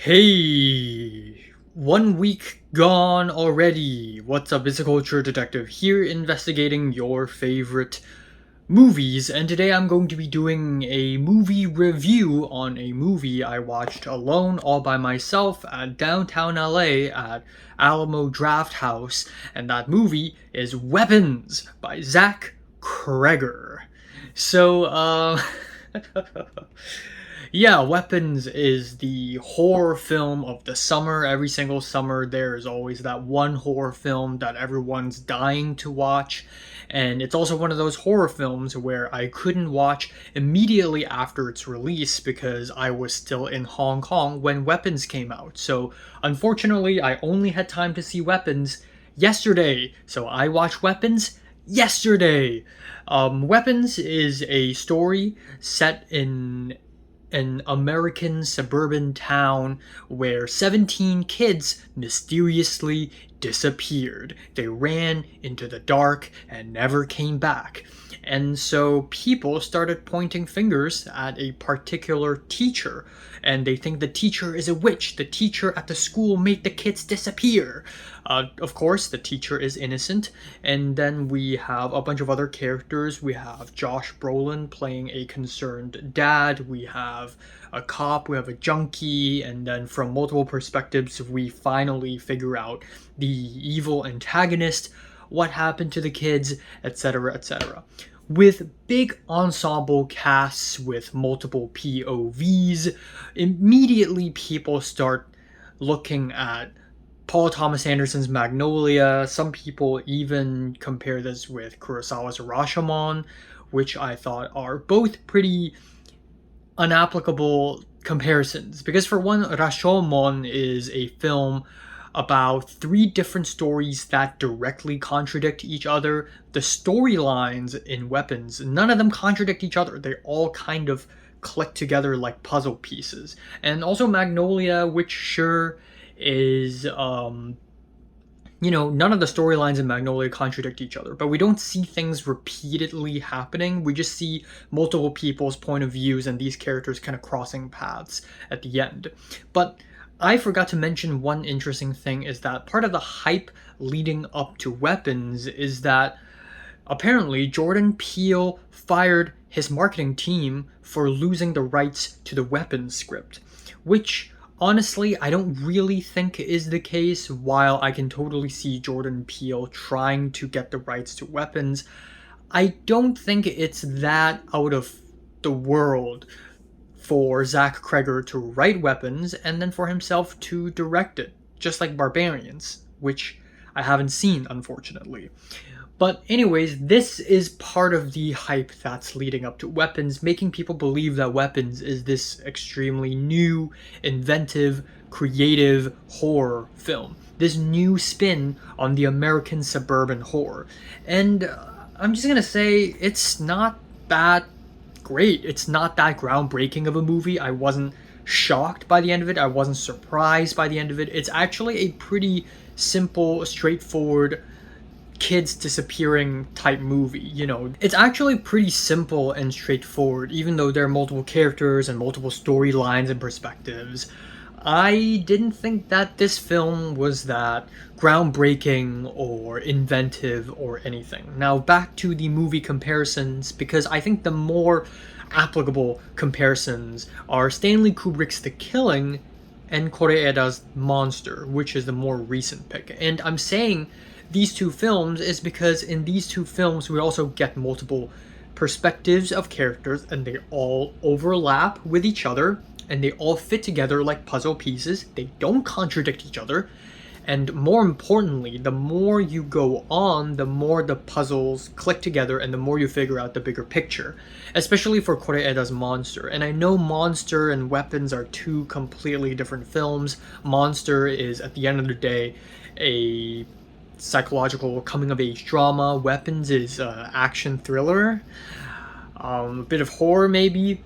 Hey, 1 week gone already. What's up? It's a culture detective here investigating your favorite movies, and today I'm going to be doing a movie review on a movie I watched alone, all by myself, at downtown LA at Alamo Drafthouse, and that movie is Weapons by Zach Cregger. So, yeah, Weapons is the horror film of the summer. Every single summer, there is always that one horror film that everyone's dying to watch. And it's also one of those horror films where I couldn't watch immediately after its release because I was still in Hong Kong when Weapons came out. So, unfortunately, I only had time to see Weapons yesterday. So, I watched Weapons yesterday. Weapons is a story set in an American suburban town where 17 kids mysteriously disappeared. They ran into the dark and never came back. And so people started pointing fingers at a particular teacher, and they think the teacher is a witch. The teacher at the school made the kids disappear. Of course, the teacher is innocent, and then we have a bunch of other characters. We have Josh Brolin playing a concerned dad. We have a cop, we have a junkie, and then from multiple perspectives, we finally figure out the evil antagonist, what happened to the kids, etc., etc. With big ensemble casts with multiple POVs, immediately people start looking at Paul Thomas Anderson's Magnolia. Some people even compare this with Kurosawa's Rashomon, which I thought are both pretty unapplicable comparisons. Because for one, Rashomon is a film about three different stories that directly contradict each other. The storylines in Weapons, none of them contradict each other. They all kind of click together like puzzle pieces. And also Magnolia, which sure is none of the storylines in Magnolia contradict each other, but we don't see things repeatedly happening. We just see multiple people's point of views and these characters kind of crossing paths at the end. But I forgot to mention one interesting thing is that part of the hype leading up to Weapons is that apparently Jordan Peele fired his marketing team for losing the rights to the Weapons script, which honestly, I don't really think is the case. While I can totally see Jordan Peele trying to get the rights to Weapons, I don't think it's that out of the world for Zach Cregger to write Weapons and then for himself to direct it, just like Barbarians, which I haven't seen, unfortunately. But anyways, this is part of the hype that's leading up to Weapons, making people believe that Weapons is this extremely new, inventive, creative horror film. This new spin on the American suburban horror. And I'm just gonna say, it's not that great. It's not that groundbreaking of a movie. I wasn't shocked by the end of it. I wasn't surprised by the end of it. It's actually a pretty simple, straightforward, kids disappearing type movie. It's actually pretty simple and straightforward, even though there are multiple characters and multiple storylines and perspectives. I didn't think that this film was that groundbreaking or inventive or anything. Now back to the movie comparisons, because I think the more applicable comparisons are Stanley Kubrick's The Killing and Koreeda's Monster, which is the more recent pick. And I'm saying these two films is because in these two films we also get multiple perspectives of characters and they all overlap with each other and they all fit together like puzzle pieces. They don't contradict each other. And more importantly, the more you go on, the more the puzzles click together and the more you figure out the bigger picture, especially for Koreeda's Monster. And I know Monster and Weapons are two completely different films. Monster is, at the end of the day, a psychological coming-of-age drama. Weapons is action thriller, a bit of horror maybe.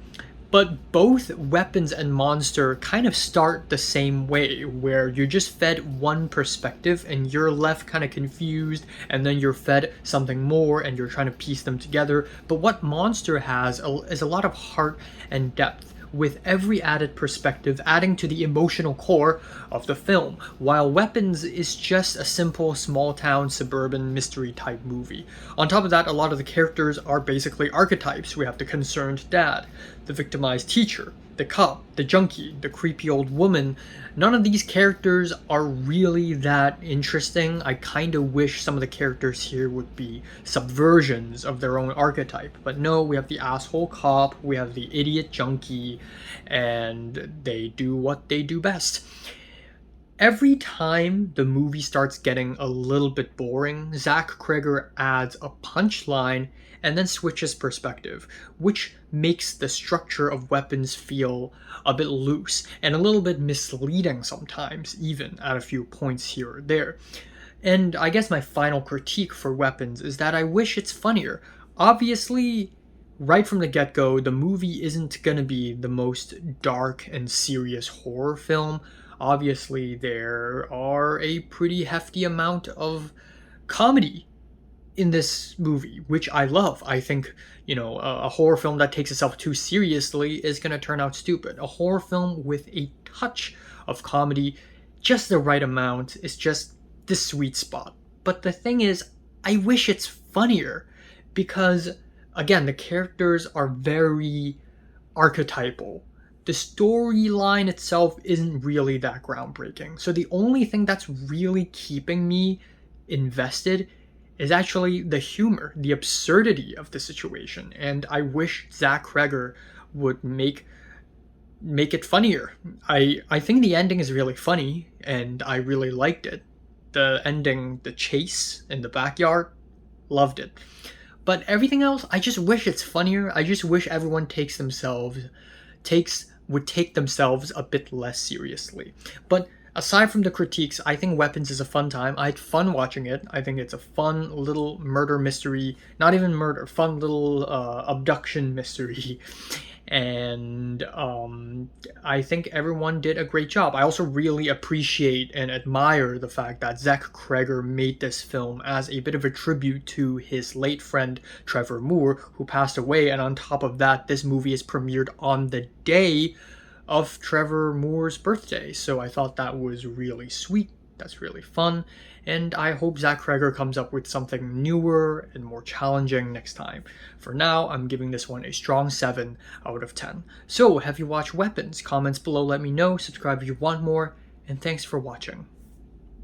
But both Weapons and Monster kind of start the same way, where you're just fed one perspective and you're left kind of confused, and then you're fed something more and you're trying to piece them together. But what Monster has is a lot of heart and depth, with every added perspective adding to the emotional core of the film, while Weapons is just a simple small-town suburban mystery type movie. On top of that, a lot of the characters are basically archetypes. We have the concerned dad, the victimized teacher, the cop, the junkie, the creepy old woman. None of these characters are really that interesting. I kind of wish some of the characters here would be subversions of their own archetype. But no, we have the asshole cop, we have the idiot junkie, and they do what they do best. Every time the movie starts getting a little bit boring, Zach Cregger adds a punchline and then switches perspective, which makes the structure of Weapons feel a bit loose and a little bit misleading sometimes, even at a few points here or there. And I guess my final critique for Weapons is that I wish it's funnier. Obviously, right from the get-go, the movie isn't gonna be the most dark and serious horror film. Obviously, there are a pretty hefty amount of comedy in this movie, which I love. I think, a horror film that takes itself too seriously is going to turn out stupid. A horror film with a touch of comedy, just the right amount, is just the sweet spot. But the thing is, I wish it's funnier because, again, the characters are very archetypal. The storyline itself isn't really that groundbreaking. So the only thing that's really keeping me invested is actually the humor, the absurdity of the situation. And I wish Zach Cregger would make it funnier. I think the ending is really funny, and I really liked it. The ending, the chase in the backyard, loved it. But everything else, I just wish it's funnier. I just wish everyone would take themselves a bit less seriously. But aside from the critiques, I think Weapons is a fun time. I had fun watching it. I think it's a fun little murder mystery. Not even murder, fun little abduction mystery. And I think everyone did a great job. I also really appreciate and admire the fact that Zach Cregger made this film as a bit of a tribute to his late friend Trevor Moore, who passed away. And on top of that, this movie is premiered on the day of Trevor Moore's birthday. So I thought that was really sweet. That's really fun. And I hope Zach Cregger comes up with something newer and more challenging next time. For now, I'm giving this one a strong 7 out of 10. So, have you watched Weapons? Comments below let me know, subscribe if you want more, and thanks for watching.